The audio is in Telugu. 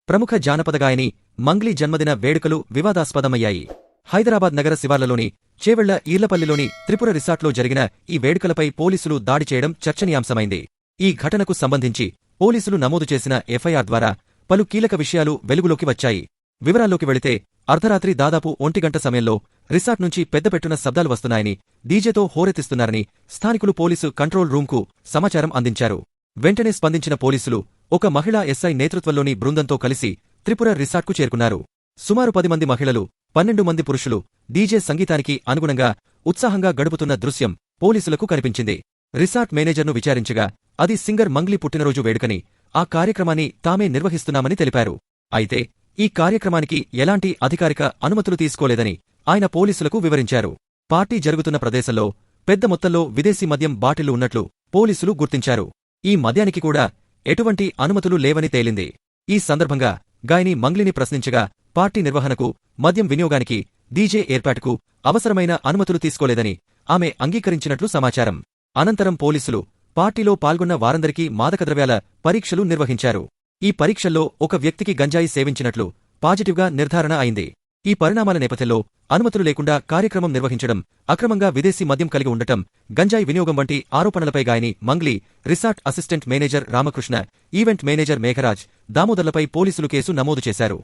ప్రముఖ జానపద గాయని మంగ్లీ జన్మదిన వేడుకలు వివాదాస్పదమయ్యాయి. హైదరాబాద్ నగర శివార్లలోని చేవెళ్ల ఈర్లపల్లిలోని త్రిపుర రిసార్ట్లో జరిగిన ఈ వేడుకలపై పోలీసులు దాడి చేయడం చర్చనీయాంశమైంది. ఈ ఘటనకు సంబంధించి పోలీసులు నమోదు చేసిన ఎఫ్ఐఆర్ ద్వారా పలు కీలక విషయాలు వెలుగులోకి వచ్చాయి. వివరాల్లోకి వెళితే అర్ధరాత్రి దాదాపు 1 గంట సమయంలో రిసార్ట్ నుంచి పెద్దపెట్టున శబ్దాలు వస్తున్నాయని, డీజేతో హోరెత్తిస్తున్నారని స్థానికులు పోలీసు కంట్రోల్ రూంకు సమాచారం అందించారు. వెంటనే స్పందించిన పోలీసులు ఒక మహిళా ఎస్ఐ నేతృత్వంలోని బృందంతో కలిసి త్రిపుర రిసార్ట్కు చేరుకున్నారు. సుమారు 10 మంది మహిళలు, 12 మంది పురుషులు డీజే సంగీతానికి అనుగుణంగా ఉత్సాహంగా గడుపుతున్న దృశ్యం పోలీసులకు కనిపించింది. రిసార్ట్ మేనేజర్ను విచారించగా అది సింగర్ మంగ్లీ పుట్టినరోజు వేడుకని, ఆ కార్యక్రమాన్ని తామే నిర్వహిస్తున్నామని తెలిపారు. అయితే ఈ కార్యక్రమానికి ఎలాంటి అధికారిక అనుమతులు తీసుకోలేదని ఆయన పోలీసులకు వివరించారు. పార్టీ జరుగుతున్న ప్రదేశంలో పెద్ద మొత్తంలో విదేశీ మద్యం బాటిళ్లు ఉన్నట్లు పోలీసులు గుర్తించారు. ఈ మద్యానికి కూడా ఎటువంటి అనుమతులు లేవని తేలింది. ఈ సందర్భంగా గాయని మంగ్లీని ప్రశ్నించగా పార్టీ నిర్వహణకు, మద్యం వినియోగానికి, డీజే ఏర్పాటుకు అవసరమైన అనుమతులు తీసుకోలేదని ఆమె అంగీకరించినట్లు సమాచారం. అనంతరం పోలీసులు పార్టీలో పాల్గొన్న వారందరికీ మాదకద్రవ్యాల పరీక్షలు నిర్వహించారు. ఈ పరీక్షల్లో ఒక వ్యక్తికి గంజాయి సేవించినట్లు పాజిటివ్గా నిర్ధారణ అయింది. ఈ పరిణామాల నేపథ్యంలో అనుమతులు లేకుండా కార్యక్రమం నిర్వహించడం, అక్రమంగా విదేశీ మద్యం కలిగి ఉండటం, గంజాయి వినియోగం వంటి ఆరోపణలపై గాయని Mangli, resort assistant manager Ramakrishna, event manager Megharaj, దామోదర్లపై పోలీసులు కేసు నమోదు చేశారు.